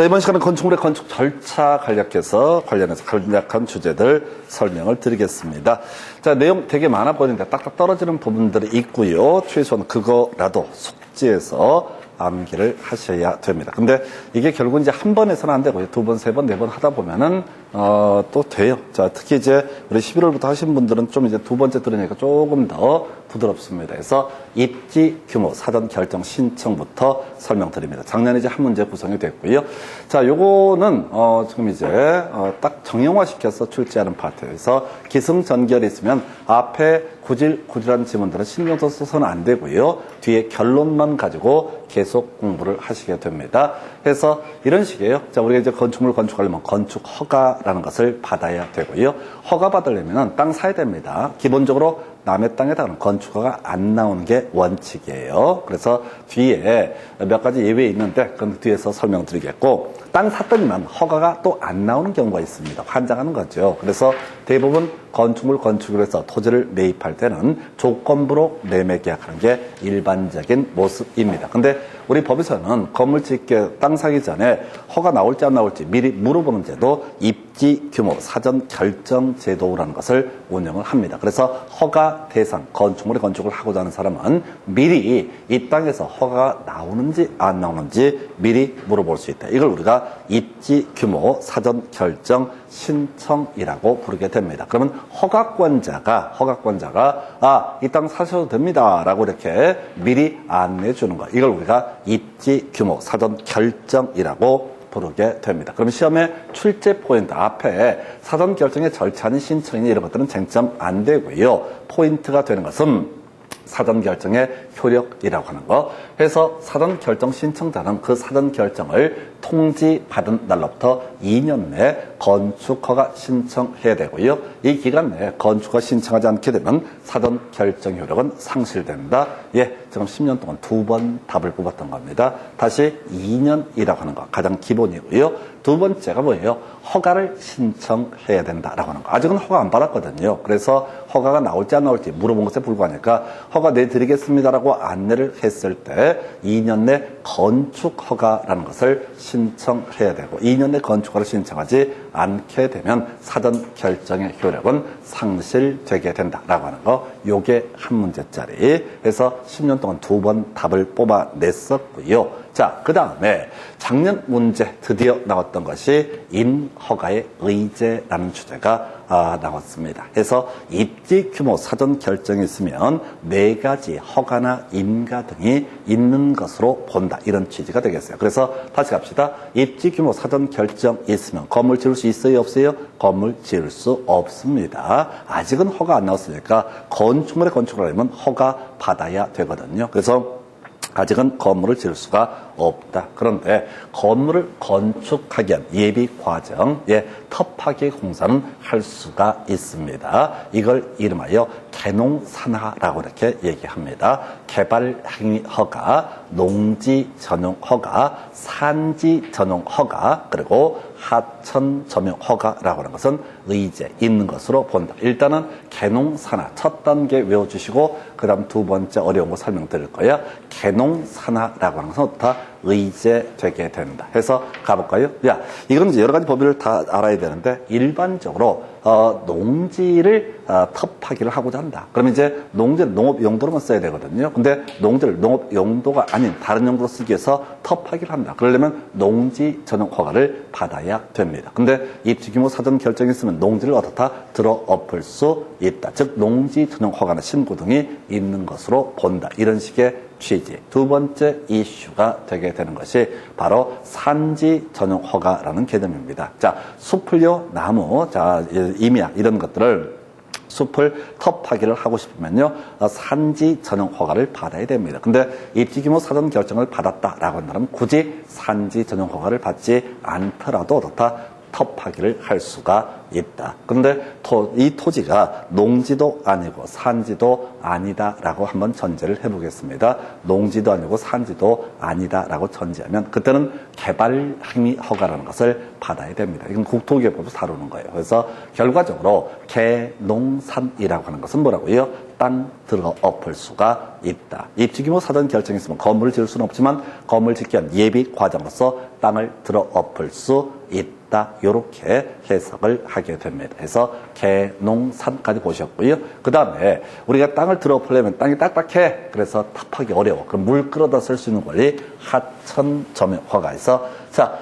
자, 이번 시간은 건축물의 건축 절차 관련해서 간략한 주제들 설명을 드리겠습니다. 자, 내용 되게 많아 보이는데 딱딱 떨어지는 부분들이 있고요. 최소한 그거라도 숙지해서 암기를 하셔야 됩니다. 근데 이게 결국 이제 한 번에서는 안 되고요. 두 번, 세 번, 네 번 하다 보면은, 또 돼요. 자, 특히 이제 우리 11월부터 하신 분들은 좀 이제 두 번째 들으니까 조금 더 부드럽습니다. 그래서 입지 규모 사전 결정 신청부터 설명드립니다. 작년에 이제 한 문제 구성이 됐고요. 자, 요거는, 지금 이제, 딱 정형화시켜서 출제하는 파트에서 기승전결이 있으면 앞에 구질구질한 지문들은 신경도 써서는 안 되고요. 뒤에 결론만 가지고 계속 공부를 하시게 됩니다. 그래서 이런 식이에요. 자, 우리가 이제 건축물 건축하려면 건축 허가라는 것을 받아야 되고요. 허가 받으려면 땅 사야 됩니다. 기본적으로 남의 땅에다가는 건축허가 안 나오는 게 원칙이에요. 그래서 뒤에 몇 가지 예외 있는데 그건 뒤에서 설명드리겠고, 땅 샀더니만 허가가 또 안 나오는 경우가 있습니다. 환장하는 거죠. 그래서 대부분 건축물 건축을 해서 토지를 매입할 때는 조건부로 매매 계약하는 게 일반적인 모습입니다. 근데 우리 법에서는 건물 짓게 땅 사기 전에 허가 나올지 안 나올지 미리 물어보는 제도, 입지 규모 사전 결정 제도라는 것을 운영을 합니다. 그래서 허가 대상 건축물의 건축을 하고자 하는 사람은 미리 이 땅에서 허가가 나오는지 안 나오는지 미리 물어볼 수 있다. 이걸 우리가 입지 규모 사전 결정 신청이라고 부르게 됩니다. 그러면 허가권자가 이 땅 사셔도 됩니다라고 이렇게 미리 안내해 주는 거, 이걸 우리가 입지 규모 사전 결정이라고 부르게 됩니다. 그럼 시험의 출제 포인트 앞에 사전 결정의 절차는 신청이니 이런 것들은 쟁점 안 되고요. 포인트가 되는 것은 사전 결정의 효력이라고 하는 거. 그래서 사전 결정 신청자는 그 사전 결정을 통지받은 날로부터 2년 내 건축허가 신청해야 되고요. 이 기간 내에 건축허가 신청하지 않게 되면 사전 결정 효력은 상실된다. 예, 지금 10년 동안 두 번 답을 뽑았던 겁니다. 다시 2년이라고 하는 거 가장 기본이고요. 두 번째가 뭐예요? 허가를 신청해야 된다라고 하는 거. 아직은 허가 안 받았거든요. 그래서 허가가 나올지 안 나올지 물어본 것에 불과하니까 허가 내드리겠습니다라고 안내를 했을 때 2년 내 건축허가라는 것을 신청해야 되고, 2년 내 건축허가를 신청하지 않게 되면 사전 결정의 효력은 상실되게 된다라고 하는 거. 요게 한 문제짜리. 그래서 10년 동안 두 번 답을 뽑아냈었고요. 자, 그 다음에 작년 문제 드디어 나왔던 것이 임허가의 의제라는 주제가 나왔습니다. 그래서 입지 규모 사전 결정이 있으면 네 가지 허가나 임가 등이 있는 것으로 본다, 이런 취지가 되겠어요. 그래서 다시 갑시다. 입지 규모 사전 결정이 있으면 건물 지을 수 있어요, 없어요? 건물 지을 수 없습니다. 아직은 허가 안 나왔으니까 건축물에 건축을 하려면 허가 받아야 되거든요. 그래서 아직은 건물을 지을 수가 없다. 그런데 건물을 건축하기 위한 예비 과정, 터파기 공사는 할 수가 있습니다. 이걸 이름하여 개농산하라고 이렇게 얘기합니다. 개발행위 허가, 농지 전용 허가, 산지 전용 허가, 그리고 하천 전용 허가라고 하는 것은 의제 있는 것으로 본다. 일단은 개농산하 첫 단계 외워주시고 그 다음 두 번째 어려운 거 설명드릴 거예요. 개농산하라고 하는 것은 다 의제되게 된다. 해서 가볼까요? 야, 이건 이제 여러 가지 법률을 다 알아야 되는데, 일반적으로 농지를 터파기를 하고자 한다. 그러면 이제 농지를 농업 용도로만 써야 되거든요. 근데 농지를 농업 용도가 아닌 다른 용도로 쓰기 위해서 터파기를 한다. 그러려면 농지 전용 허가를 받아야 됩니다. 근데 입지 규모 사전 결정이 있으면 농지를 어떻다 들어 엎을 수 있다. 즉 농지 전용 허가나 신고 등이 있는 것으로 본다. 이런 식의 취지. 두 번째 이슈가 되게 되는 것이 바로 산지 전용 허가라는 개념입니다. 자, 숲을요, 나무, 자, 임야 이런 것들을 숲을 터파기를 하고 싶으면요, 산지 전용 허가를 받아야 됩니다. 근데 입지 규모 사전 결정을 받았다라고 한다면 굳이 산지 전용 허가를 받지 않더라도 어떻다 터파기를 할 수가 있다. 근데 이 토지가 농지도 아니고 산지도 아니다라고 한번 전제를 해보겠습니다. 농지도 아니고 산지도 아니다라고 전제하면 그때는 개발 행위 허가라는 것을 받아야 됩니다. 이건 국토기획법에서 다루는 거예요. 그래서 결과적으로 개농산이라고 하는 것은 뭐라고요? 땅 들어 엎을 수가 있다. 입지규모 사전 결정이 있으면 건물을 지을 수는 없지만 건물 짓기 위한 예비 과정으로서 땅을 들어 엎을 수 있다. 이렇게 해석을 하게 됩니다. 그래서 개농산까지 보셨고요. 그 다음에 우리가 땅을 들어 엎으려면 땅이 딱딱해. 그래서 탑하기 어려워. 그럼 물 끌어다 쓸 수 있는 권리 하천 점용 허가에서 자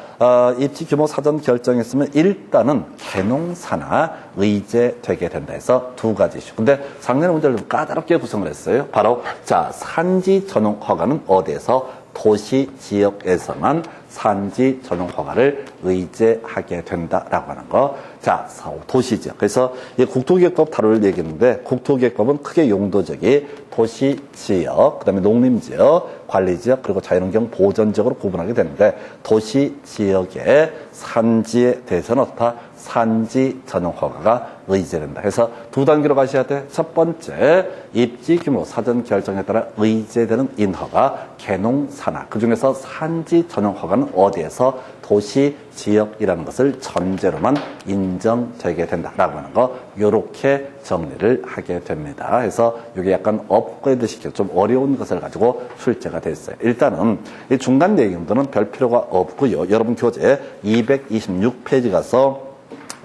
입지 규모 사전 결정했으면 일단은 개농사나 의제되게 된다 해서 두 가지 이슈. 근데 작년에 문제를 좀 까다롭게 구성을 했어요. 바로 자 산지 전용 허가는 어디에서 도시 지역에서만 산지 전용 허가를 의제하게 된다라고 하는 거. 자, 도시 지역. 그래서 이 국토기획법 다룰 얘기인데 국토기획법은 크게 용도적이 도시 지역, 그다음에 농림 지역, 관리 지역, 그리고 자연환경 보전 지역으로 구분하게 되는데 도시 지역의 산지에 대해서는 어떻다? 산지 전용 허가가 의제된다. 그래서 두 단계로 가셔야 돼. 첫 번째, 입지 규모 사전 결정에 따라 의제되는 인허가 개농산하. 그중에서 산지 전용 허가는 어디에서 도시 지역이라는 것을 전제로만 인정되게 된다라고 하는 거. 요렇게 정리를 하게 됩니다. 그래서 이게 약간 업그레이드 시켜 좀 어려운 것을 가지고 출제가 됐어요. 일단은 이 중간 내용들은 별 필요가 없고요. 여러분 교재 226페이지 가서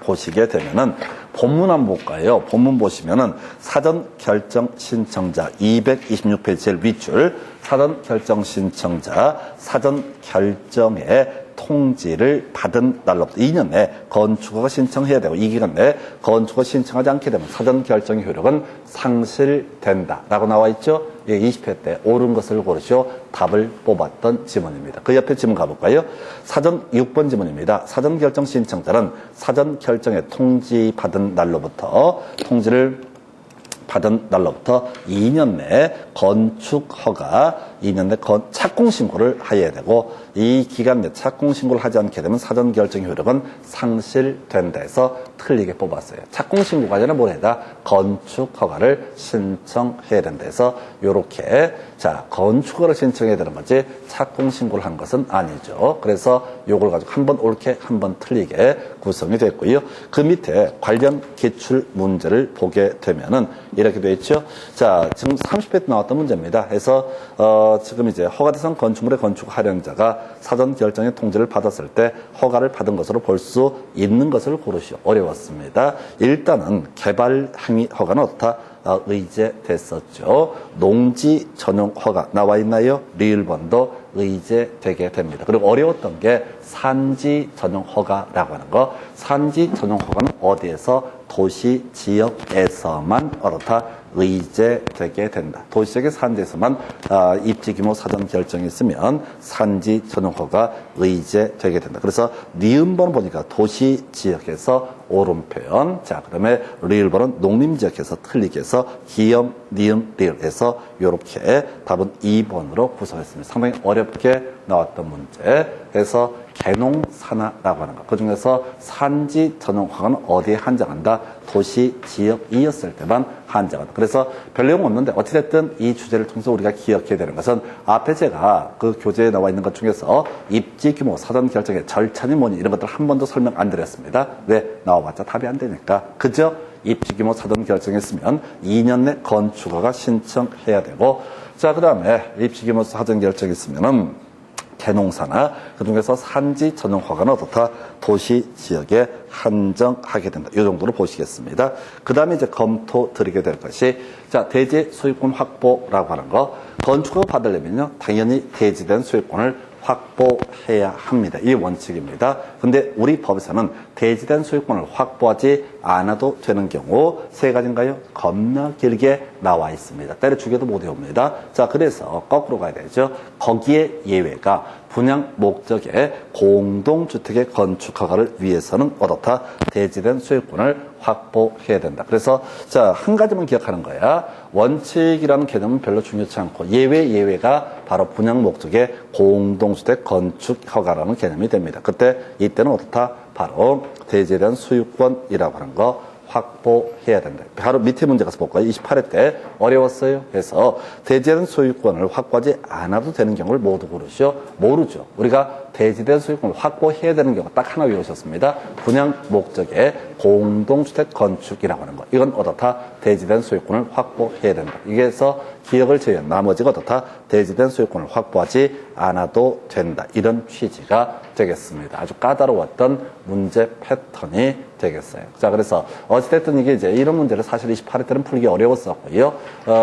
보시게 되면은 본문 한번 볼까요? 본문 보시면은 사전 결정 신청자 226페이지 제일 윗줄 사전 결정 신청자 사전 결정에 통지를 받은 날로부터 2년 내에 건축허가 신청해야 되고 이 기간 내에 건축허가 신청하지 않게 되면 사전 결정의 효력은 상실된다라고 나와 있죠. 예, 20회 때 옳은 것을 고르시오. 답을 뽑았던 지문입니다. 그 옆에 지문 가볼까요? 사전 6번 지문입니다. 사전 결정 신청자는 사전 결정에 통지받은 날로부터 통지를 받은 날로부터 2년 내에 건축허가 2년 내 착공신고를 해야 되고 이 기간 내 착공신고를 하지 않게 되면 사전 결정 효력은 상실된다 해서 틀리게 뽑았어요. 착공신고가 아니라 뭘 해야 건축허가를 신청해야 된다 해서 요렇게 자 건축허가를 신청해야 되는 거지 착공신고를 한 것은 아니죠. 그래서 요걸 가지고 한번 옳게 한번 틀리게 구성이 됐고요. 그 밑에 관련 기출 문제를 보게 되면은 이렇게 되어 있죠. 자 지금 30회 때 나왔던 문제입니다. 그래서 지금 이제 허가대상 건축물의 건축 할영자가 사전 결정의 통지를 받았을 때 허가를 받은 것으로 볼 수 있는 것을 고르시오. 어려웠습니다. 일단은 개발 행위 허가는 어떻다? 의제됐었죠. 농지 전용 허가 나와 있나요? 리을번도 의제되게 됩니다. 그리고 어려웠던 게 산지 전용 허가라고 하는 거. 산지 전용 허가는 어디에서 도시 지역에서만 어떻다? 의제되게 된다. 도시지역의 산지에서만 입지 규모 사전 결정이 있으면 산지 전용 허가 의제되게 된다. 그래서 니은번 보니까 도시 지역에서 옳은 표현. 자, 그다음에 리을번은 농림 지역에서 틀리게 해서 기역, 니은, 리을에서 이렇게 답은 2번으로 구성했습니다. 상당히 어렵게 나왔던 문제. 그래서 개농산하라고 하는 것. 그 중에서 산지 전용 허가는 어디에 한정한다? 도시 지역이었을 때만 한정한다. 그래서 별 내용 없는데 어찌됐든 이 주제를 통해서 우리가 기억해야 되는 것은 앞에 제가 그 교재에 나와 있는 것 중에서 입지 규모 사전 결정의 절차니 뭐니 이런 것들 한 번도 설명 안 드렸습니다. 왜? 나와봤자 답이 안 되니까. 그죠? 입지 규모 사전 결정했으면 2년 내 건축허가 신청해야 되고 자, 그 다음에 입지 규모 사전 결정했으면은 개농사나 그중에서 산지 전용 허가는 어떻다? 도시 지역에 한정하게 된다. 이 정도로 보시겠습니다. 그 다음에 이제 검토 드리게 될 것이 자 대지 소유권 확보라고 하는 거. 건축허가 받으려면요 당연히 대지된 소유권을 확보해야 합니다. 이 원칙입니다. 근데 우리 법에서는 대지된 소유권을 확보하지 않아도 되는 경우 세 가지인가요? 겁나 길게 나와 있습니다. 때려 죽여도 못 외웁니다. 자, 그래서 거꾸로 가야 되죠. 거기에 예외가 분양 목적의 공동주택의 건축 허가를 위해서는 어떻다? 대지된 소유권을 확보해야 된다. 그래서 자, 한 가지만 기억하는 거야. 원칙이라는 개념은 별로 중요치 않고 예외가 바로 분양 목적의 공동주택 건축 허가라는 개념이 됩니다. 이때는 어떻다? 바로 대지에 대한 소유권이라고 하는 거 확보해야 된다. 바로 밑에 문제 가서 볼까요? 28회 때 어려웠어요. 그래서 대지된 소유권을 확보하지 않아도 되는 경우를 모두 고르시오. 모르죠. 우리가 대지된 소유권을 확보해야 되는 경우 딱 하나 외우셨습니다. 분양 목적의 공동주택 건축이라고 하는 거. 이건 어떻다? 대지된 소유권을 확보해야 된다. 이게서 기억을 제외한 나머지가 어떻다? 대지된 소유권을 확보하지 않아도 된다. 이런 취지가 되겠습니다. 아주 까다로웠던 문제 패턴이 되겠어요. 자, 그래서 어찌됐든 이게 이제 이런 문제를 사실 28회 때는 풀기 어려웠었고요.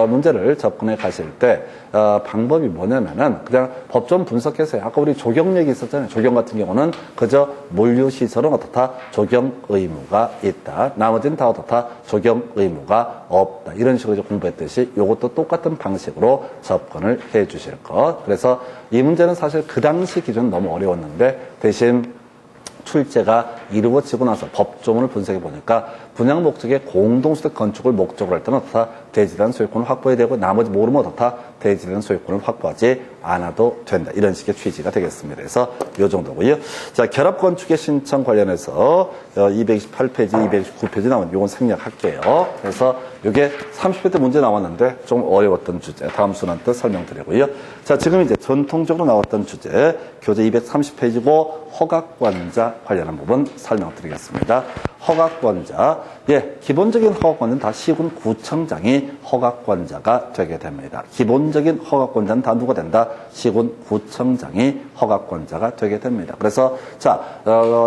문제를 접근해 가실 때 방법이 뭐냐면은 그냥 법좀 분석해서요. 아까 우리 조경 얘기 있었잖아요. 조경 같은 경우는 그저 물류시설은 어떻다? 조경 의무가 있다. 나머지는 다 어떻다? 조경 의무가 없다. 이런 식으로 이제 공부했듯이 이것도 똑같은 방식으로 접근을 해 주실 것. 그래서 이 문제는 사실 그 당시 기준은 너무 어려웠는데 대신 출제가 이루어지고 나서 법조문을 분석해 보니까 분양 목적의 공동주택 건축을 목적으로 할 때는 어떻다? 대지된 소유권을 확보해야 되고 나머지 모르면 어떻다? 대지된 소유권을 확보하지 않아도 된다. 이런 식의 취지가 되겠습니다. 그래서 이 정도고요. 자, 결합건축의 신청 관련해서 228페이지, 229페이지 나오는 요건 생략할게요. 그래서 이게 30회 때 문제 나왔는데 좀 어려웠던 주제. 다음 순환 때 설명드리고요. 자, 지금 이제 전통적으로 나왔던 주제 교재 230페이지고 허가권자 관련한 부분 설명드리겠습니다. 허가권자. 예, 기본적인 허가권자는 다 시군구청장이 허가권자가 되게 됩니다. 기본적인 허가권자는 다 누가 된다? 시군구청장이 허가권자가 되게 됩니다. 그래서 자,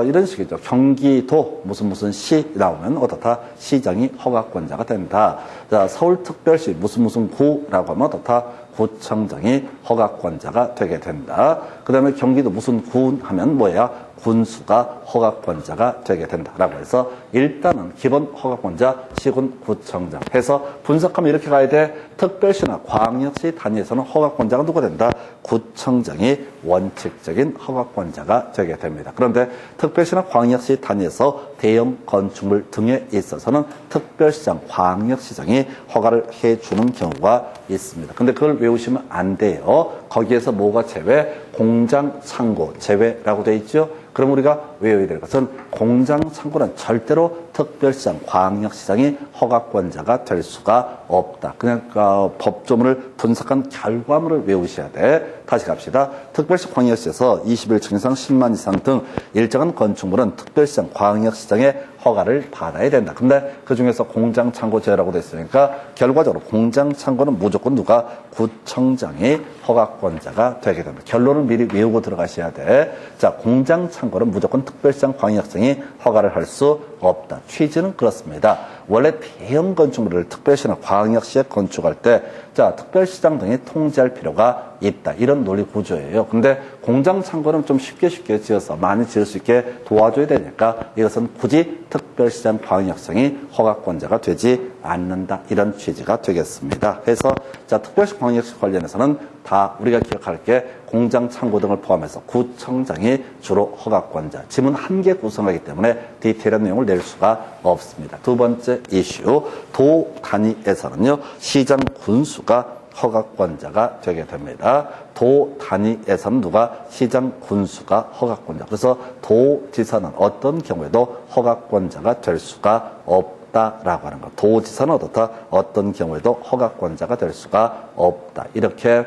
이런 식이죠. 경기도 무슨 시 나오면 어떻다? 시장이 허가권자가 된다. 자, 서울특별시 무슨 구라고 하면 어떻다? 구청장이 허가권자가 되게 된다. 그 다음에 경기도 무슨 군 하면 뭐야? 군수가 허가권자가 되게 된다라고 해서 일단은 기본 허가권자 시군구청장 해서 분석하면 이렇게 가야 돼. 특별시나 광역시 단위에서는 허가권자가 누가 된다? 구청장이 원칙적인 허가권자가 되게 됩니다. 그런데 특별시나 광역시 단위에서 대형 건축물 등에 있어서는 특별시장, 광역시장이 허가를 해주는 경우가 있습니다. 근데 그걸 외우시면 안 돼요. 거기에서 뭐가 제외? 공장, 창고 제외라고 돼 있죠. 그럼 우리가 외워야 될 것은 공장, 창고는 절대로 특별시장, 광역시장이 허가권자가 될 수가 없다. 그냥 법조문을 분석한 결과물을 외우셔야 돼. 다시 갑시다. 특별시, 광역시에서 21층 이상 10만 이상 등 일정한 건축물은 특별시장, 광역시장의 허가를 받아야 된다. 근데 그 중에서 공장, 창고 제외라고 돼 있으니까 결과적으로 공장, 창고는 무조건 누가? 구청장이 허가권자가 되게 됩니다. 결론을 미리 외우고 들어가셔야 돼. 자, 공장, 창고는 무조건 특별시장, 광역시장이 허가를 할 수 없다. 취지는 그렇습니다. 원래 대형 건축물을 특별시나 광역시에 건축할 때, 자, 특별시장 등이 통제할 필요가 있다. 이런 논리 구조예요. 근데 공장, 창고는 좀 쉽게 지어서 많이 지을 수 있게 도와줘야 되니까 이것은 굳이 특별시장, 광역시장이 허가권자가 되지 않는다. 이런 취지가 되겠습니다. 그래서 자, 특별시, 광역시 관련해서는 다 우리가 기억할 게 공장, 창고 등을 포함해서 구청장이 주로 허가권자. 지문 한 개 구성하기 때문에 디테일한 내용을 낼 수가 없습니다. 두 번째 이슈, 도 단위에서는요, 시장 군수가 허가권자가 되게 됩니다. 도 단위에서는 누가? 시장 군수가 허가권자. 그래서 도지사는 어떤 경우에도 허가권자가 될 수가 없다라고 하는 것. 도지사는 어떻다? 어떤 경우에도 허가권자가 될 수가 없다. 이렇게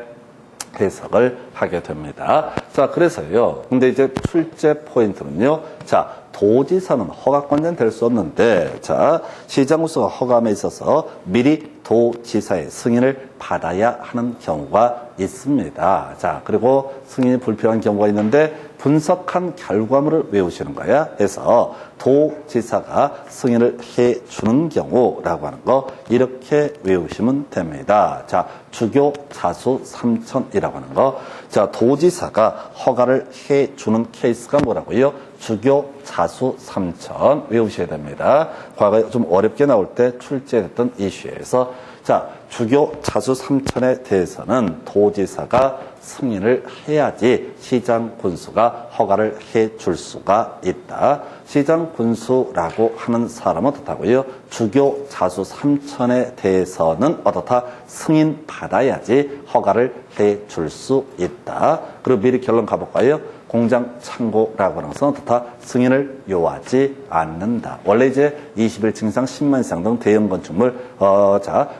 해석을 하게 됩니다. 자, 그래서요. 근데 이제 출제 포인트는요. 자, 도지사는 허가권자는 될 수 없는데, 자, 시장군수가 허가함에 있어서 미리 도지사의 승인을 받아야 하는 경우가 있습니다. 자, 그리고 승인이 불필요한 경우가 있는데 분석한 결과물을 외우시는 거야. 그래서 도지사가 승인을 해주는 경우라고 하는 거 이렇게 외우시면 됩니다. 자, 주교 자수 3천이라고 하는 거. 자, 도지사가 허가를 해주는 케이스가 뭐라고요? 주교 자수 3천 외우셔야 됩니다. 과거에 좀 어렵게 나올 때 출제됐던 이슈에서 자, 주교 자수 3천에 대해서는 도지사가 승인을 해야지 시장 군수가 허가를 해줄 수가 있다. 시장 군수라고 하는 사람은 어떻다고요? 주교 자수 3천에 대해서는 어떻다? 승인 받아야지 허가를 해줄 수 있다. 그리고 미리 결론 가볼까요? 공장 창고라고 하는 것은 어떻다? 승인을 요하지 않는다. 원래 이제 21층 이상 10만 이상 등 대형 건축물,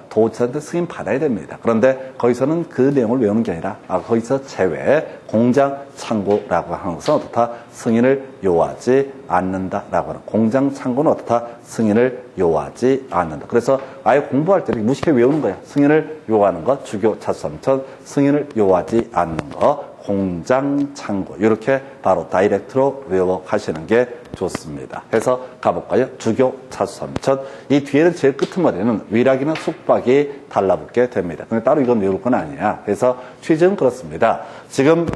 도지사한테 승인 받아야 됩니다. 그런데 거기서는 그 내용을 외우는 게 아니라, 거기서 제외, 공장 창고라고 하는 것은 어떻다? 승인을 요하지 않는다라고 하는. 공장 창고는 어떻다? 승인을 요하지 않는다. 그래서 아예 공부할 때 무식하게 외우는 거야. 승인을 요하는 것, 주교 자수 3천, 승인을 요하지 않는 것, 공장 창고. 이렇게 바로 다이렉트로 외워 가시는 게 좋습니다. 해서 가볼까요? 주교 자수 3천. 이 뒤에는 제일 끝머리는 위락이나 숙박이 달라붙게 됩니다. 근데 따로 이건 외울 건 아니야. 그래서 취지는 그렇습니다. 지금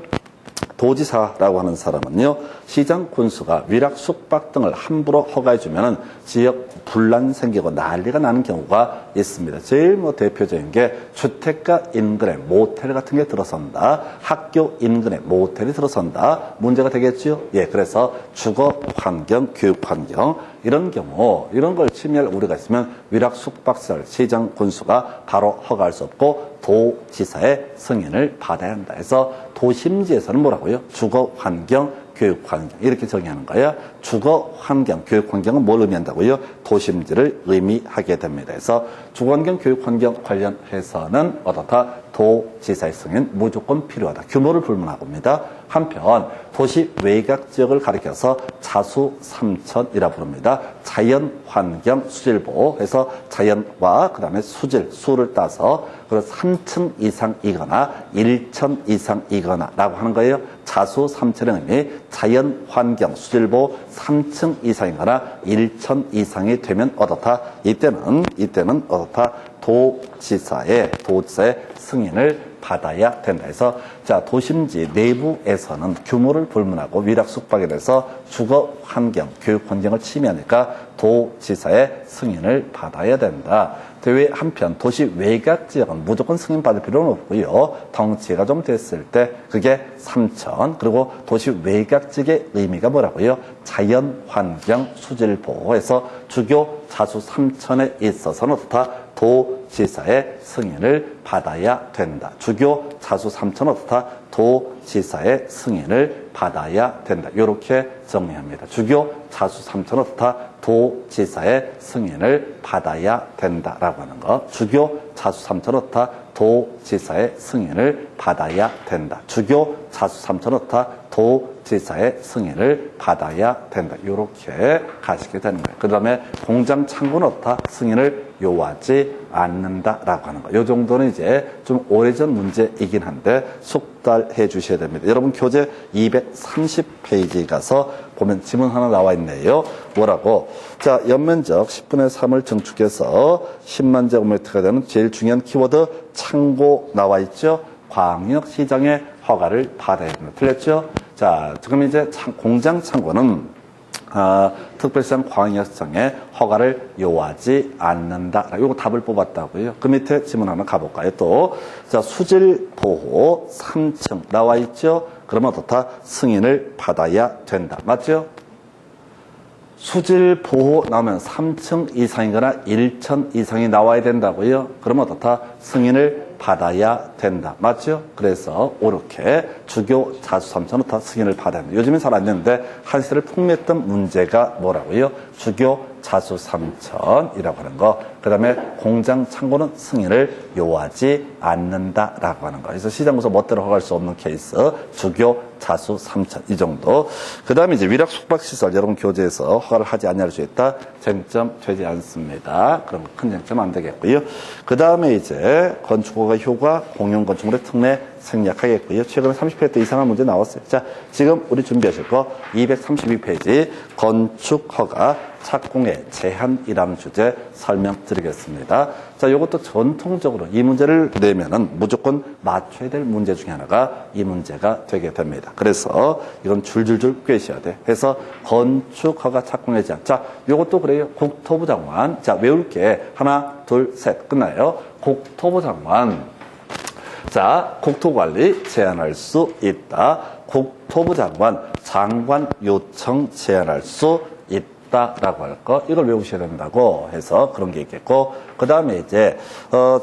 도지사라고 하는 사람은요, 시장 군수가 위락, 숙박 등을 함부로 허가해주면 지역 분란 생기고 난리가 나는 경우가 있습니다. 제일 대표적인 게 주택가 인근에 모텔 같은 게 들어선다. 학교 인근에 모텔이 들어선다. 문제가 되겠죠? 예, 그래서 주거 환경, 교육 환경, 이런 경우, 이런 걸 침해할 우려가 있으면 위락, 숙박시설 시장 군수가 바로 허가할 수 없고 도지사의 승인을 받아야 한다. 해서 도심지에서는 뭐라고요? 주거 환경, 교육 환경 이렇게 정의하는 거야. 주거 환경, 교육 환경은 뭘 의미한다고요? 도심지를 의미하게 됩니다. 그래서 주거 환경, 교육 환경 관련해서는 어떻다? 도지사의 승인 무조건 필요하다. 규모를 불문하고입니다. 한편 도시 외곽 지역을 가리켜서 자수 3천이라 부릅니다. 자연 환경 수질보호 해서 자연과 그다음에 수질, 수를 따서 그래서 3층 이상이거나 1천 이상이거나라고 하는 거예요. 자수 3천의 의미 자연 환경 수질보호 3층 이상이거나 1천 이상이 되면 어떻다? 이때는 어떻다? 도지사의 승인을 받아야 된다. 해서 자, 도심지 내부에서는 규모를 불문하고 위락 숙박에 대해서 주거 환경, 교육 환경을 침해하니까 도지사의 승인을 받아야 된다. 대외 한편 도시 외곽 지역은 무조건 승인 받을 필요는 없고요. 덩치가 좀 됐을 때 그게 3천. 그리고 도시 외곽 지역의 의미가 뭐라고요? 자연 환경 수질 보호에서 주교 자수 3천에 있어서는 어떻다? 도지사의 승인을 받아야 된다. 주교 자수 3천 어떻다? 도지사의 승인을 받아야 된다. 이렇게 정리합니다. 주교 자수 3천 어떻다? 도지사의 승인을 받아야 된다라고 하는 거. 주교 자수 3천 어떻다? 도지사의 승인을 받아야 된다. 주교 자수 3천 어떻다? 도지사의 승인을 받아야 된다. 이렇게 가시게 되는 거예요. 그 다음에 공장 창고는 어떻다? 승인을 요하지 않는다라고 하는 거. 이 정도는 이제 좀 오래전 문제이긴 한데 숙달해 주셔야 됩니다. 여러분 교재 230페이지 가서 보면 지문 하나 나와 있네요. 뭐라고? 자, 연면적 10분의 3을 증축해서 10만 제곱미터가 되는 제일 중요한 키워드 창고 나와 있죠? 광역시장의 허가를 받아야 됩니다. 틀렸죠? 자, 지금 이제 공장 창고는 특별시장 광역시장에 허가를 요하지 않는다. 요거 답을 뽑았다고요. 그 밑에 지문 하나 가볼까요? 또, 자, 수질보호 3층 나와 있죠? 그러면 어떻다? 승인을 받아야 된다. 맞죠? 수질보호 나오면 3층 이상이거나 1천 이상이 나와야 된다고요? 그러면 어떻다? 승인을 받아야 된다. 맞죠? 그래서 이렇게 주교 자수 3천은 다 승인을 받아야 된다. 요즘엔 잘 안 되는데 한시를 풍미했던 문제가 뭐라고요? 주교 자수 3천이라고 하는 거. 그 다음에 공장 창고는 승인을 요하지 않는다라고 하는 거. 그래서 시장에서 멋대로 허가할 수 없는 케이스. 주교 자수 3천 이 정도. 그 다음에 이제 위락 숙박시설 여러분 교재에서 허가를 하지 않을 수 있다. 쟁점 되지 않습니다. 그럼 큰 쟁점 안 되겠고요. 그 다음에 이제 건축허가 효과 공용 건축물의 특례 생략하겠고요. 최근에 30페이지 이상한 문제 나왔어요. 자, 지금 우리 준비하실 거 232페이지 건축허가 착공의 제한이라는 주제 설명드리겠습니다. 자, 이것도 전통적으로 이 문제를 내면은 무조건 맞춰야 될 문제 중에 하나가 이 문제가 되게 됩니다. 그래서 이건 줄줄줄 꿰셔야 돼. 해서 건축허가 착공의 제한. 자, 이것도 그래요. 국토부 장관. 자, 외울 게 하나, 둘, 셋 끝나요. 국토부 장관. 자, 국토관리 제한할 수 있다. 국토부 장관, 장관 요청 제한할 수 있다라고 할 거, 이걸 외우셔야 된다고 해서 그런 게 있겠고, 그 다음에 이제,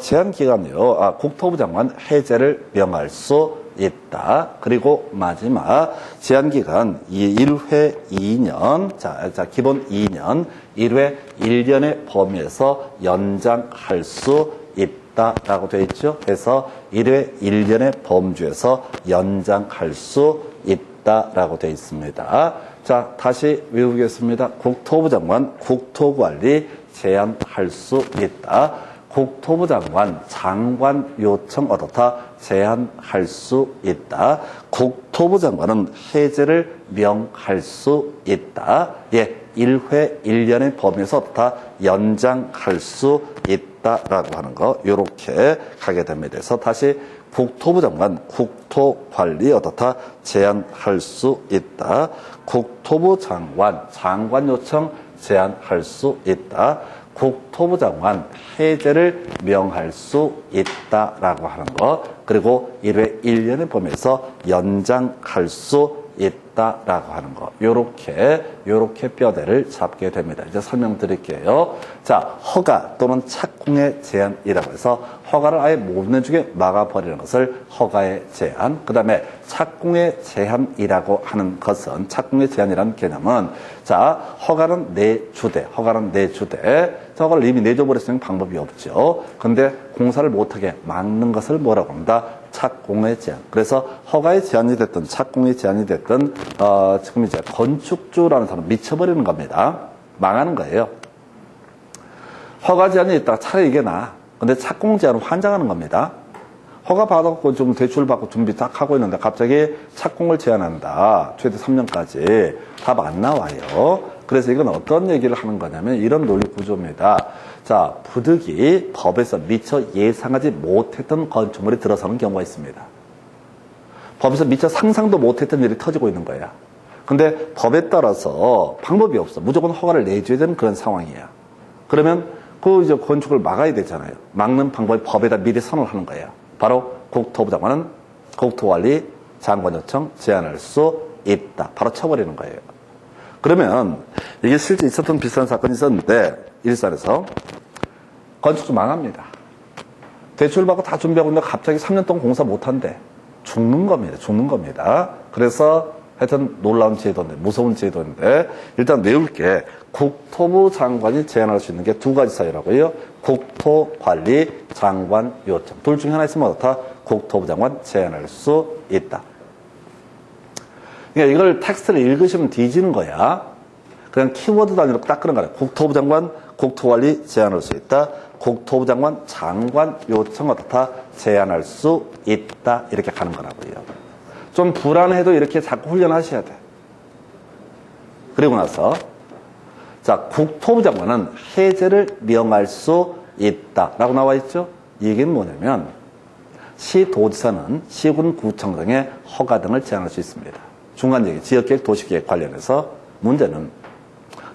제한 기간이요. 국토부 장관 해제를 명할 수 있다. 그리고 마지막, 제한 기간 1회 2년, 자, 기본 2년, 1회 1년의 범위에서 연장할 수 있다라고 되어 있죠. 그래서 1회 1년의 범주에서 연장할 수 있다라고 되어 있습니다. 자, 다시 외우겠습니다. 국토부 장관 국토관리 제한할 수 있다. 국토부 장관 장관 요청 어떻다 제한할 수 있다. 국토부 장관은 해제를 명할 수 있다. 예, 1회 1년의 범위에서 어떻다 연장할 수 있다라고 하는 거, 요렇게 가게 됩니다. 그래서 다시 국토부 장관 국토관리 어떻다 제한할 수 있다. 국토부 장관 장관 요청 제한할 수 있다. 국토부 장관 해제를 명할 수 있다라고 하는 것, 그리고 1회 1년의 범위에서 연장할 수 있다라고 하는 것, 요렇게 뼈대를 잡게 됩니다. 이제 설명드릴게요. 자, 허가 또는 착공의 제한이라고 해서 허가를 아예 못 내주게 막아버리는 것을 허가의 제한, 그 다음에 착공의 제한이라고 하는 것은, 착공의 제한이라는 개념은, 자, 허가는 내주되, 허가를 이미 내줘버렸으면 방법이 없죠. 근데 공사를 못하게 막는 것을 뭐라고 합니다? 착공의 제한. 그래서 허가의 제한이 됐든 착공의 제한이 됐든 지금 이제 건축주라는 사람 미쳐버리는 겁니다. 망하는 거예요. 허가 제한이 있다가 차라리 이게 나아. 근데 착공 제한은 환장하는 겁니다. 허가 받았고 좀 대출 받고 준비 딱 하고 있는데 갑자기 착공을 제한한다. 최대 3년까지. 답 안 나와요. 그래서 이건 어떤 얘기를 하는 거냐면 이런 논리 구조입니다. 자, 부득이 법에서 미처 예상하지 못했던 건축물이 들어서는 경우가 있습니다. 법에서 미처 상상도 못했던 일이 터지고 있는 거야. 근데 법에 따라서 방법이 없어. 무조건 허가를 내줘야 되는 그런 상황이야. 그러면 그 이제 건축을 막아야 되잖아요. 막는 방법이 법에다 미리 선언을 하는 거예요. 바로 국토부 장관은 국토관리 장관 요청 제한할 수 있다. 바로 쳐버리는 거예요. 그러면 이게 실제 있었던 비슷한 사건이 있었는데 일산에서 건축주 망합니다. 대출 받고 다 준비하고 있는데 갑자기 3년 동안 공사 못한대. 죽는 겁니다. 그래서 하여튼 놀라운 제도인데, 무서운 제도인데, 일단 외울 게 국토부 장관이 제한할 수 있는 게 두 가지 사유라고요. 국토관리 장관 요청. 둘 중에 하나 있으면 어떻다? 국토부 장관 제한할 수 있다. 그러니까 이걸 텍스트를 읽으시면 뒤지는 거야. 그냥 키워드 단위로 딱 그런 거야. 국토부 장관 국토관리 제한할 수 있다. 국토부 장관 장관 요청 어떻다? 제한할 수 있다. 이렇게 가는 거라고요. 좀 불안해도 이렇게 자꾸 훈련하셔야 돼. 그리고 나서 자, 국토부 장관은 해제를 명할 수 있다라고 나와 있죠. 이 얘기는 뭐냐면 시도지사는 시군구청장의 허가 등을 제한할 수 있습니다. 중간 얘기, 지역계획, 도시계획 관련해서 문제는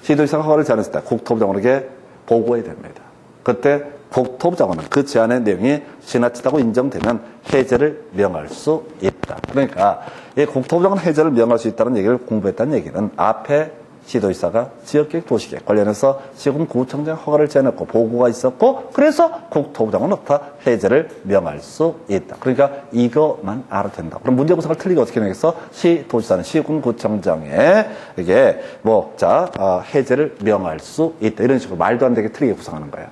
시도지사가 허가를 제한했을 때 국토부 장관에게 보고해야 됩니다. 그때 국토부 장관은 그 제안의 내용이 지나치다고 인정되면 해제를 명할 수 있다. 그러니까 이 국토부 장관 해제를 명할 수 있다는 얘기를 공부했다는 얘기는 앞에 시도지사가 지역계획 도시계획 관련해서 시군구청장 허가를 제안했고 보고가 있었고 그래서 국토부 장관은 어떻다? 해제를 명할 수 있다. 그러니까 이거만 알아도 된다. 그럼 문제구성을 틀리게 어떻게 내겠어? 시도지사는 시군구청장에 이게 해제를 명할 수 있다. 이런 식으로 말도 안 되게 틀리게 구성하는 거야.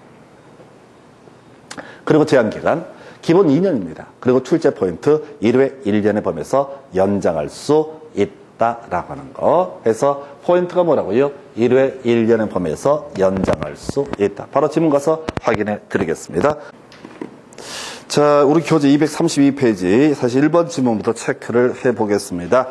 그리고 제한기간 기본 2년입니다. 그리고 출제 포인트 1회 1년의 범위에서 연장할 수 있다라고 하는 거. 그래서 포인트가 뭐라고요? 1회 1년의 범위에서 연장할 수 있다. 바로 지문 가서 확인해 드리겠습니다. 자, 우리 교재 232페이지 사실 1번 지문부터 체크를 해보겠습니다.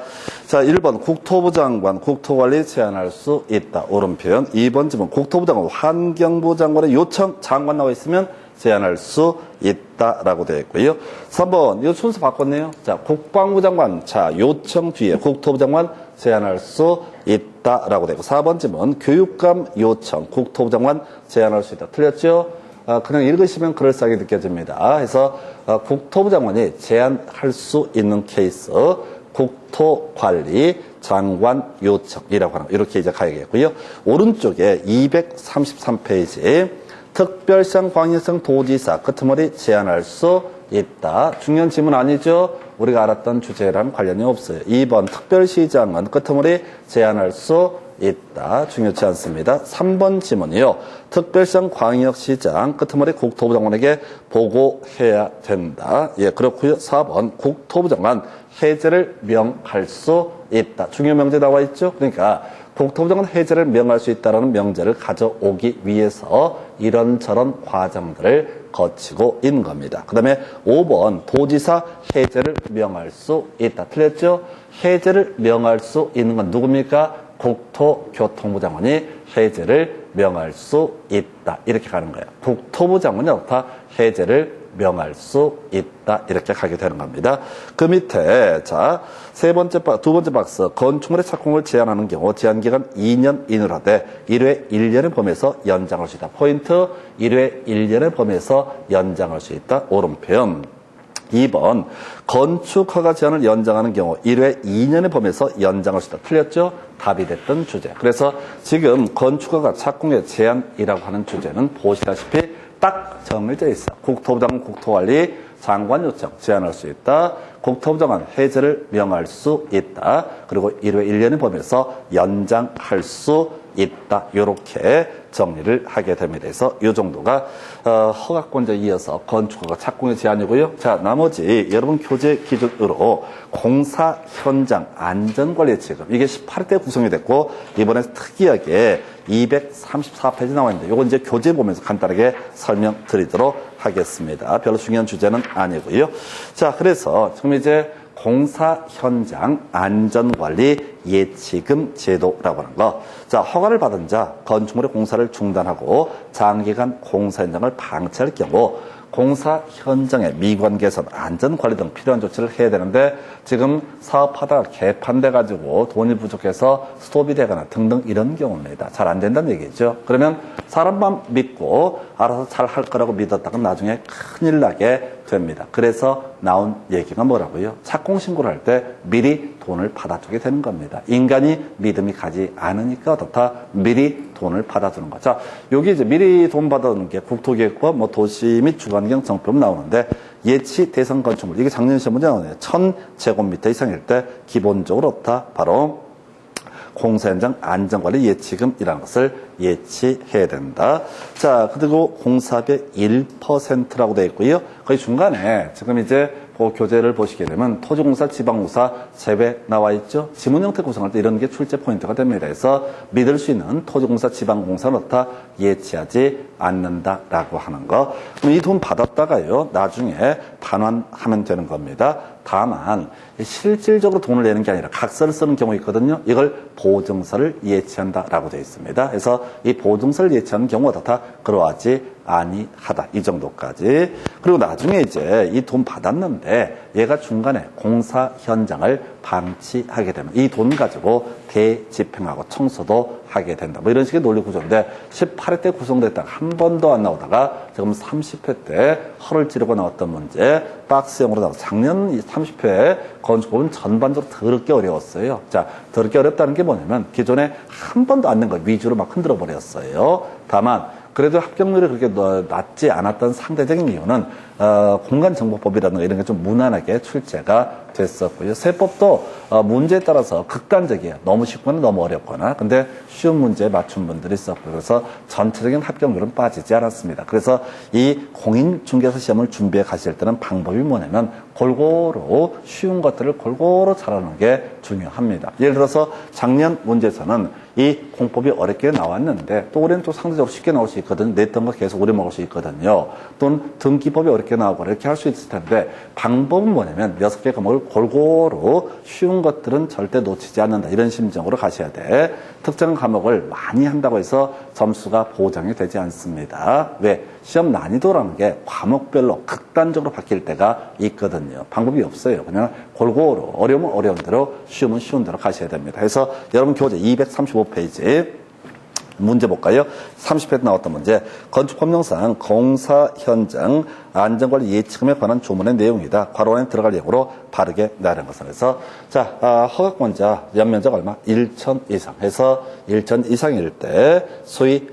자, 1번 국토부 장관 국토관리 제한할 수 있다. 옳은 표현. 2번 지문 국토부 장관 환경부 장관의 요청 장관 나와 있으면 제한할 수 있다라고 되어 있고요. 3번 이거 순서 바꿨네요. 자, 국방부 장관 자 요청 뒤에 국토부 장관 제한할 수 있다라고 되고 4번 지문 교육감 요청 국토부 장관 제한할 수 있다. 틀렸죠? 그냥 읽으시면 그럴싸하게 느껴집니다. 그래서 국토부 장관이 제안할 수 있는 케이스, 국토관리 장관 요청이라고 하는 거, 이렇게 이제 가야겠고요. 오른쪽에 233페이지 특별시장 광역성 도지사 끄트머리 제안할 수 있다. 중요한 질문 아니죠? 우리가 알았던 주제랑 관련이 없어요. 2번 특별시장은 끄트머리 제안할 수 있다. 중요치 않습니다. 3번 지문이요. 특별시장 광역시장 끄트머리 국토부 장관에게 보고해야 된다. 예, 그렇고요. 4번 국토부 장관 해제를 명할 수 있다. 중요 명제 나와 있죠? 그러니까 국토부 장관 해제를 명할 수 있다는 명제를 가져오기 위해서 이런저런 과정들을 거치고 있는 겁니다. 그 다음에 5번 도지사 해제를 명할 수 있다. 틀렸죠? 해제를 명할 수 있는 건 누굽니까? 국토교통부 장관이 해제를 명할 수 있다. 이렇게 가는 거예요. 국토부 장관이 어떻다? 해제를 명할 수 있다. 이렇게 가게 되는 겁니다. 그 밑에 자 두 번째 박스 건축물의 착공을 제한하는 경우 제한기간 2년 이내로 하되 1회 1년의 범위에서 연장할 수 있다. 포인트 1회 1년의 범위에서 연장할 수 있다. 오른편 2번 건축허가 제한을 연장하는 경우 1회 2년의 범위에서 연장할 수 있다. 틀렸죠? 답이 됐던 주제. 그래서 지금 건축허가 착공의 제한이라고 하는 주제는 보시다시피 딱 정해져 있어. 국토부 장관 국토관리 장관 요청 제한할 수 있다. 국토부 장관 해제를 명할 수 있다. 그리고 1회 1년의 범위에서 연장할 수 있다. 이렇게 정리를 하게 됩니다. 그래서 이 정도가 허가권자에 이어서 건축허가 착공의 제한이고요. 자, 나머지 여러분 교재 기준으로 공사 현장 안전관리 지금 이게 18대 구성이 됐고 이번에 특이하게 234페이지 나와 있는데 이건 이제 교재 보면서 간단하게 설명드리도록 하겠습니다. 별로 중요한 주제는 아니고요. 자, 그래서 지금 이제 공사 현장 안전관리 예치금 제도라고 하는 거. 자, 허가를 받은 자 건축물의 공사를 중단하고 장기간 공사 현장을 방치할 경우 공사 현장의 미관 개선, 안전관리 등 필요한 조치를 해야 되는데 지금 사업하다가 개판돼가지고 돈이 부족해서 스톱이 되거나 등등 이런 경우입니다. 잘 안 된다는 얘기죠. 그러면 사람만 믿고 알아서 잘 할 거라고 믿었다가 나중에 큰일 나게 됩니다. 그래서 나온 얘기가 뭐라고요? 착공신고를 할 때 미리 돈을 받아주게 되는 겁니다. 인간이 믿음이 가지 않으니까 어떻다? 미리 돈을 받아주는 거죠. 여기 이제 미리 돈 받아주는 게 국토계획과 뭐 도시 및 주관경 정법 나오는데 예치 대상 건축물 이게 작년 시험 문제 나오네요. 1000제곱미터 이상일 때 기본적으로 어떻다? 바로 공사 현장 안전관리 예치금이라는 것을 예치해야 된다. 자, 그리고 공사비의 1%라고 되어 있고요. 거기 중간에 지금 이제 교재를 보시게 되면 토지공사, 지방공사 제외 나와 있죠. 지문 형태 구성할 때 이런 게 출제 포인트가 됩니다. 그래서 믿을 수 있는 토지공사, 지방공사는 어떻다? 예치하지 않는다라고 하는 거. 그럼 이 돈 받았다가요. 나중에 반환하면 되는 겁니다. 다만 실질적으로 돈을 내는 게 아니라 각서를 쓰는 경우 있거든요. 이걸 보증서를 예치한다라고 되어 있습니다. 그래서 이 보증서를 예치하는 경우가 어떻다? 그러하지 아니하다. 이 정도까지. 그리고 나중에 이제 이 돈 받았는데 얘가 중간에 공사 현장을 방치하게 되면 이 돈 가지고 대집행하고 청소도 하게 된다. 뭐 이런 식의 논리 구조인데 18회 때 구성됐다가 한 번도 안 나오다가 지금 30회 때 허를 찌르고 나왔던 문제 박스형으로 나와서 작년 30회 건축법은 전반적으로 더럽게 어려웠어요. 자, 더럽게 어렵다는 게 뭐냐면 기존에 한 번도 안 낸 거 위주로 막 흔들어 버렸어요. 다만 그래도 합격률이 그렇게 낮지 않았던 상대적인 이유는 공간정보법이라든가 이런 게 좀 무난하게 출제가 됐었고요. 세법도 문제에 따라서 극단적이에요. 너무 쉽거나 너무 어렵거나. 근데 쉬운 문제에 맞춘 분들이 있었고 그래서 전체적인 합격률은 빠지지 않았습니다. 그래서 이 공인중개사 시험을 준비해 가실 때는 방법이 뭐냐면 골고루 쉬운 것들을 골고루 잘하는 게 중요합니다. 예를 들어서 작년 문제에서는 이 공법이 어렵게 나왔는데 또 올해는 또 상대적으로 쉽게 나올 수 있거든요. 냈던 거 계속 오래 먹을 수 있거든요. 또는 등기법이 어렵게 나오거나 이렇게 할 수 있을 텐데 방법은 뭐냐면 6개 과목을 골고루 쉬운 것들은 절대 놓치지 않는다. 이런 심정으로 가셔야 돼. 특정 과목을 많이 한다고 해서 점수가 보장이 되지 않습니다. 왜? 시험 난이도라는 게 과목별로 극단적으로 바뀔 때가 있거든요. 방법이 없어요. 그냥 골고루 어려우면 어려운 대로 쉬우면 쉬운 대로 가셔야 됩니다. 그래서 여러분 교재 235페이지 문제 볼까요? 30회 나왔던 문제. 건축법령상 공사 현장 안전관리 예치금에 관한 조문의 내용이다. 괄호 안에 들어갈 예고로 바르게 나른 것은. 해서 자, 허가권자 연면적 얼마? 1천 이상 해서 1천 이상일 때 소위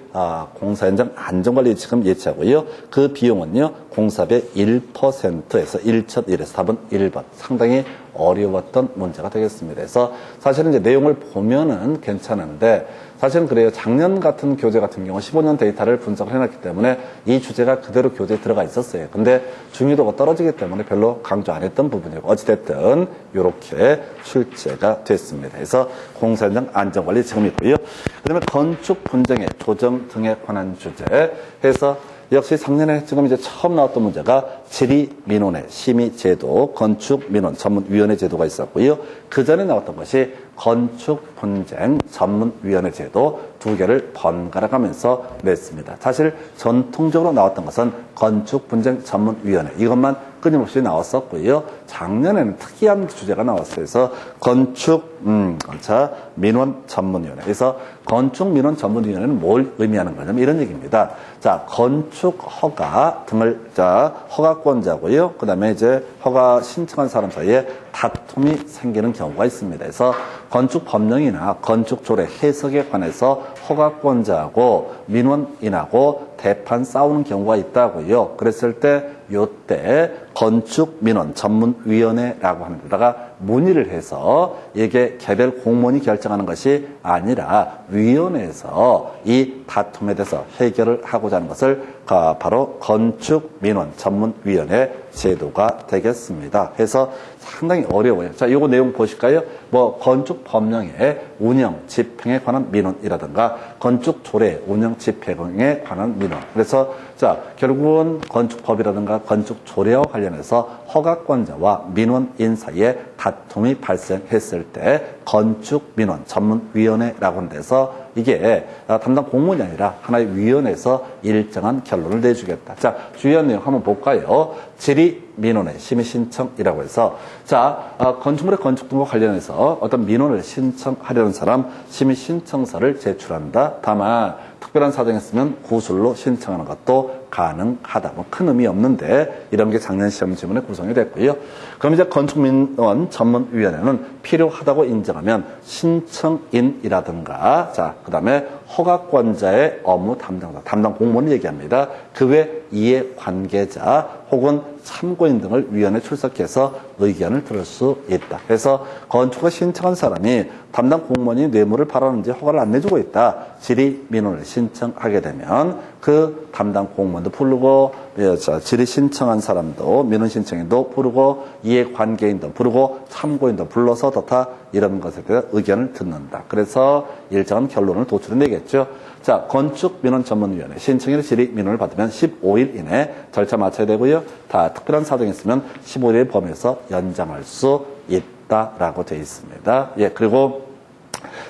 공사 현장 안전관리 예치금 예치하고요. 그 비용은요. 공사비의 1%에서 1,001에서 답은 1번. 상당히 어려웠던 문제가 되겠습니다. 그래서 사실은 이제 내용을 보면은 괜찮은데 사실은 그래요. 작년 같은 교재 같은 경우 15년 데이터를 분석을 해놨기 때문에 이 주제가 그대로 교재에 들어가 있었어요. 근데 중요도가 떨어지기 때문에 별로 강조 안 했던 부분이고 어찌됐든 이렇게 출제가 됐습니다. 그래서 공사 현장 안전관리 지금이고요. 그다음에 건축 분쟁의 조정 등에 관한 주제 해서 역시 작년에 지금 이제 처음 나왔던 문제가 질의민원의 심의제도, 건축민원 전문위원회 제도가 있었고요. 그 전에 나왔던 것이 건축분쟁 전문위원회 제도 두 개를 번갈아 가면서 냈습니다. 사실 전통적으로 나왔던 것은 건축분쟁 전문위원회 이것만 끊임없이 나왔었고요. 작년에는 특이한 주제가 나왔어요. 그래서 건축민원 전문위원회. 그래서 건축민원 전문위원회는 뭘 의미하는 거냐면 이런 얘기입니다. 자, 건축 허가 등을 허가권자고요. 그다음에 이제 허가 신청한 사람 사이에 다툼이 생기는 경우가 있습니다. 그래서 건축 법령이나 건축 조례 해석에 관해서 허가권자하고 민원인하고 대판 싸우는 경우가 있다고요. 그랬을 때 요때 건축민원 전문위원회라고 하는 데다가 문의를 해서 이게 개별 공무원이 결정하는 것이 아니라 위원회에서 이 다툼에 대해서 해결을 하고자 하는 것을 바로 건축민원 전문위원회 제도가 되겠습니다. 해서 상당히 어려워요. 자, 요거 내용 보실까요? 뭐 건축 법령의 운영 집행에 관한 민원이라든가 건축 조례 운영 집행에 관한 민원. 그래서 자, 결국은 건축법이라든가 건축 조례와 관련해서 허가권자와 민원인 사이에 다툼이 발생했을 때 건축민원 전문위원회라고 하는 데서 이게 담당 공무원이 아니라 하나의 위원회에서 일정한 결론을 내주겠다. 자, 주요한 내용 한번 볼까요? 질의민원의 심의신청이라고 해서 자, 건축물의 건축 등과 관련해서 어떤 민원을 신청하려는 사람 심의신청서를 제출한다. 다만 특별한 사정이 있으면 구술로 신청하는 것도 가능하다. 뭐 큰 의미 없는데 이런 게 작년 시험 지문에 구성이 됐고요. 그럼 이제 건축민원 전문위원회는 필요하다고 인정하면 신청인이라든가 자, 그다음에 허가권자의 업무 담당자, 담당 공무원을 얘기합니다. 그 외 이해관계자 혹은 참고인 등을 위원회에 출석해서 의견을 들을 수 있다. 그래서 건축을 신청한 사람이 담당 공무원이 뇌물을 바라는지 허가를 안 내주고 있다. 질의민원을 신청하게 되면 그 담당 공무원도 부르고 질의 신청한 사람도 민원 신청인도 부르고 이해관계인도 부르고 참고인도 불러서 다 이런 것에 대해 의견을 듣는다. 그래서 일정한 결론을 도출해내겠죠. 자, 건축민원 전문위원회 신청인의 질의민원을 받으면 15일 이내 절차 마쳐야 되고요. 다 특별한 사정이 있으면 15일 범위에서 연장할 수 있다라고 되어 있습니다. 예, 그리고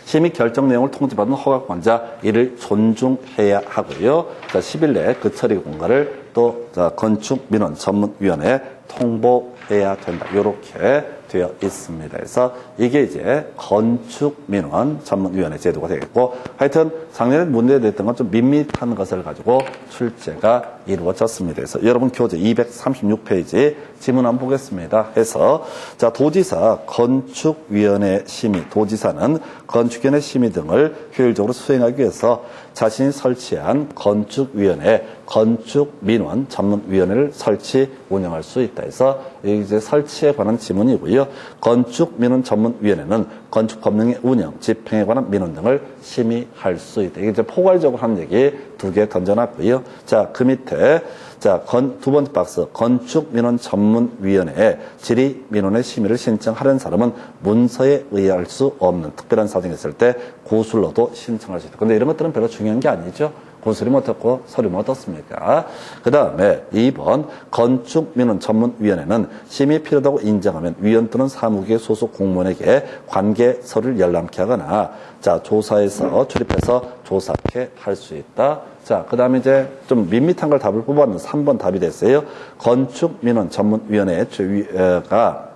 심의 결정 내용을 통지받은 허가권자 이를 존중해야 하고요. 자, 10일 내에 그 처리 공고를 또 건축민원 전문위원회에 통보해야 된다. 이렇게 되어 있습니다. 그래서 이게 이제 건축민원 전문위원회 제도가 되겠고 하여튼 작년에 문제됐던 건 좀 밋밋한 것을 가지고 출제가 이루어졌습니다. 그래서 여러분 교재 236페이지 지문 한번 보겠습니다. 해서 자, 도지사 건축위원회 심의 도지사는 건축위원회 심의 등을 효율적으로 수행하기 위해서 자신이 설치한 건축위원회 건축민원 전문위원회를 설치 운영할 수 있다. 해서 이제 설치에 관한 지문이고요. 건축민원 전문위원회는 건축법령의 운영, 집행에 관한 민원 등을 심의할 수 있다. 이게 이제 포괄적으로 하는 얘기 두 개 던져놨고요. 자, 그 밑에 자, 두 번째 박스 건축민원 전문위원회에 질의민원의 심의를 신청하려는 사람은 문서에 의할 수 없는 특별한 사정이 있을 때 고술로도 신청할 수 있다. 근데 이런 것들은 별로 중요한 게 아니죠. 고술이면 어떻고 서류면 어떻습니까? 그 다음에 2번 건축민원 전문위원회는 심의 필요하다고 인정하면 위원 또는 사무국의 소속 공무원에게 관계 서류를 열람케 하거나 자, 조사에서 출입해서 조사케 할 수 있다. 자, 그 다음에 이제 좀 밋밋한 걸 답을 뽑았는데 3번 답이 됐어요. 건축민원 전문위원회가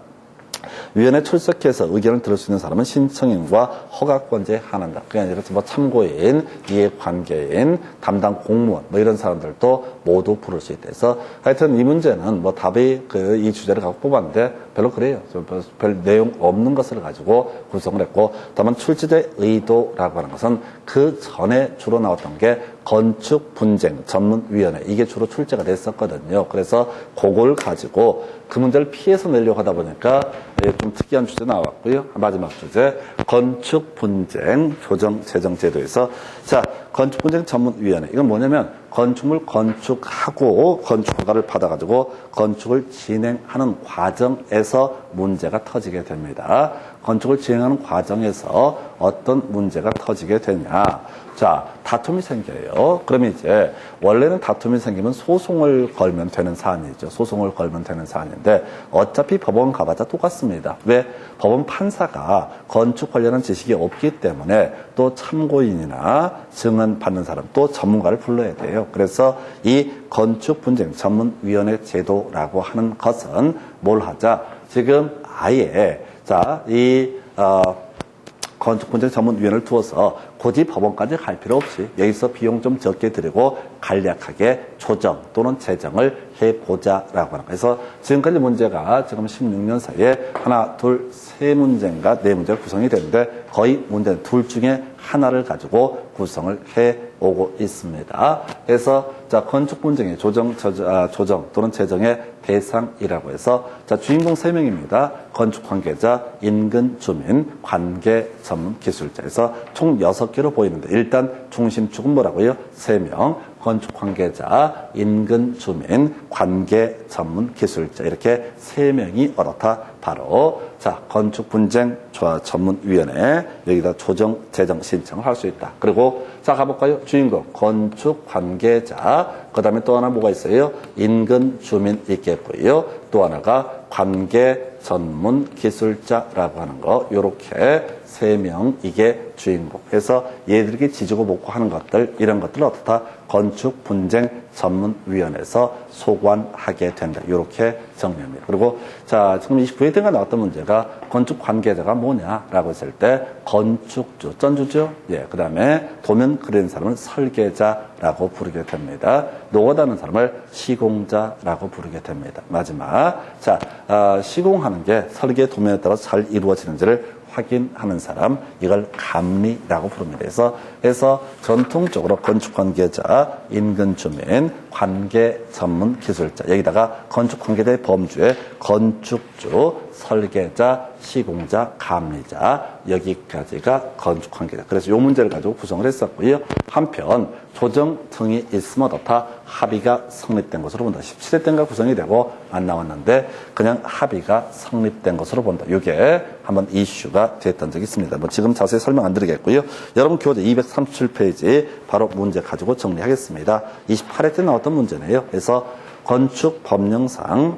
위원회 출석해서 의견을 들을 수 있는 사람은 신청인과 허가권자에 한한다. 그게 아니라 뭐 참고인, 이해관계인, 담당 공무원 뭐 이런 사람들도 모두 부를 수 있다. 그래서 하여튼 이 문제는 뭐 답이 이 주제를 갖고 뽑았는데 별로 그래요. 별 내용 없는 것을 가지고 구성을 했고, 다만 출제자의 의도라고 하는 것은 그 전에 주로 나왔던 게 건축 분쟁 전문위원회, 이게 주로 출제가 됐었거든요. 그래서 그걸 가지고 그 문제를 피해서 내려고 하다 보니까 좀 특이한 주제 나왔고요. 마지막 주제, 건축 분쟁 조정 재정 제도에서, 자, 건축 분쟁 전문위원회, 이건 뭐냐면 건축물 건축하고 건축 허가를 받아가지고 건축을 진행하는 과정에서 문제가 터지게 됩니다. 건축을 진행하는 과정에서 어떤 문제가 터지게 되냐. 자, 다툼이 생겨요. 그러면 이제 원래는 다툼이 생기면 소송을 걸면 되는 사안이죠. 소송을 걸면 되는 사안인데 어차피 법원 가봐야 똑같습니다. 왜? 법원 판사가 건축 관련한 지식이 없기 때문에 또 참고인이나 증언 받는 사람, 또 전문가를 불러야 돼요. 그래서 이 건축 분쟁 전문위원회 제도라고 하는 것은 뭘 하자? 지금 아예 자, 건축분쟁 전문위원회를 두어서 굳이 법원까지 갈 필요 없이 여기서 비용 좀 적게 들이고 간략하게 조정 또는 재정을 해보자라고 하는 거예요. 그래서 지금까지 문제가 지금 16년 사이에 하나, 둘, 세 문제인가 네 문제가 구성이 되는데 거의 문제는 둘 중에 하나를 가지고 구성을 해오고 있습니다. 그래서 자, 건축 분쟁의 조정 또는 재정의 대상이라고 해서 자, 주인공 3명입니다. 건축 관계자, 인근 주민, 관계 전문 기술자에서 총 6개로 보이는데 일단 중심축은 뭐라고요? 3명. 건축 관계자, 인근 주민, 관계 전문 기술자, 이렇게 3명이 어떻다? 바로 자, 건축 분쟁 전문위원회, 여기다 조정 재정 신청을 할 수 있다. 그리고 자, 가볼까요? 주인공 건축 관계자, 그 다음에 또 하나 뭐가 있어요? 인근 주민 있겠고요. 또 하나가 관계 전문 기술자라고 하는 거, 요렇게 3명, 이게 주인공. 그래서 얘들에게 지지고 볶고 하는 것들, 이런 것들을 어떻다? 건축 분쟁 전문위원회에서 소관하게 된다. 이렇게 정리합니다. 그리고 자, 지금 29회 때가 나왔던 문제가 건축 관계자가 뭐냐라고 했을 때 건축주, 전주죠. 예, 그 다음에 도면 그리는 사람은 설계자라고 부르게 됩니다. 노고다는 사람을 시공자라고 부르게 됩니다. 마지막, 자, 시공하는 게 설계 도면에 따라서 잘 이루어지는지를 확인하는 사람, 이걸 감리라고 부릅니다. 그래서 전통적으로 건축 관계자, 인근 주민, 관계 전문 기술자, 여기다가 건축 관계자의 범주에 건축주, 설계자, 시공자, 감리자, 여기까지가 건축 관계자. 그래서 이 문제를 가지고 구성을 했었고요. 한편 조정 등이 있으면 어떻다? 합의가 성립된 것으로 본다. 17회 때인가 구성이 되고 안 나왔는데 그냥 합의가 성립된 것으로 본다. 이게 한번 이슈가 됐던 적이 있습니다. 뭐 지금 자세히 설명 안 드리겠고요. 여러분 교재 237페이지 바로 문제 가지고 정리하겠습니다. 28회 때 나왔던 문제네요. 그래서 건축 법령상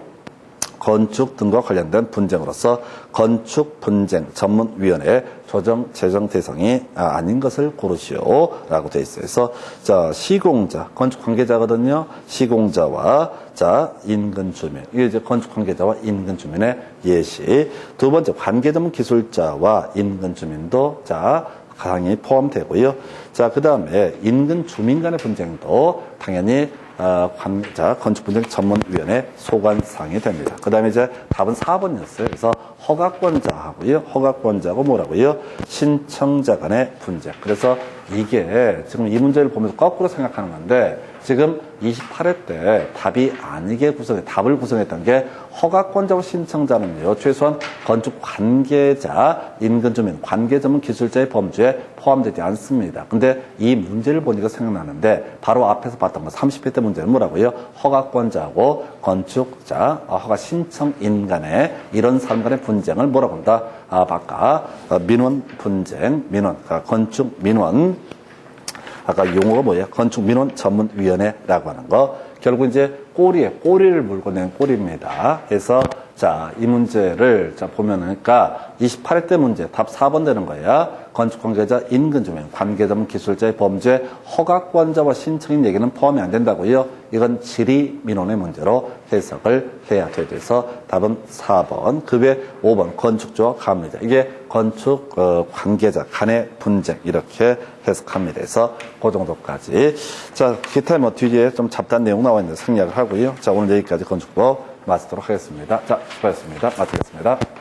건축 등과 관련된 분쟁으로서 건축 분쟁 전문위원회 조정 재정 대상이 아닌 것을 고르시오라고 되어 있어요. 그래서 자, 시공자, 건축 관계자거든요. 시공자와 자, 인근 주민. 이게 이제 건축 관계자와 인근 주민의 예시. 두 번째, 관계 전문 기술자와 인근 주민도 자, 가상이 포함되고요. 자, 그 다음에 인근 주민 간의 분쟁도 당연히 건축분쟁 전문위원회 소관사항이 됩니다. 그 다음에 이제 답은 4번이었어요. 그래서 허가권자하고요. 허가권자하고 뭐라고요? 신청자 간의 분쟁. 그래서 이게 지금 이 문제를 보면서 거꾸로 생각하는 건데 지금 28회 때 답이 아니게 답을 구성했던 게 허가권자와 신청자는요, 최소한 건축 관계자, 인근 주민, 관계 전문 기술자의 범주에 포함되지 않습니다. 근데 이 문제를 보니까 생각나는데 바로 앞에서 봤던 거 30회 때 문제는 뭐라고요? 허가권자하고 건축자, 허가 신청인 간의 이런 사람 간의 분쟁을 뭐라고 한다? 아까 민원 분쟁, 건축 민원, 아까 용어가 뭐예요? 건축민원 전문위원회라고 하는 거. 결국 이제 꼬리를 물고 낸 꼬리입니다. 그래서 자, 이 문제를 자 보면은 그러니까 28회 때 문제 답 4번 되는 거야. 건축 관계자, 인근 주민, 관계자분, 기술자의 범죄, 허가권자와 신청인 얘기는 포함이 안 된다고요. 이건 질의 민원의 문제로 해석을 해야 돼서 답은 4번. 그 외 5번 건축주와 감리자. 이게 건축 관계자 간의 분쟁 이렇게 해석합니다. 그래서 그 정도까지. 자, 기타 뭐 뒤에 좀 잡다한 내용 나와 있는데 생략을 하고요. 자, 오늘 여기까지 건축법 마치도록 하겠습니다. 자, 수고하셨습니다. 마치겠습니다.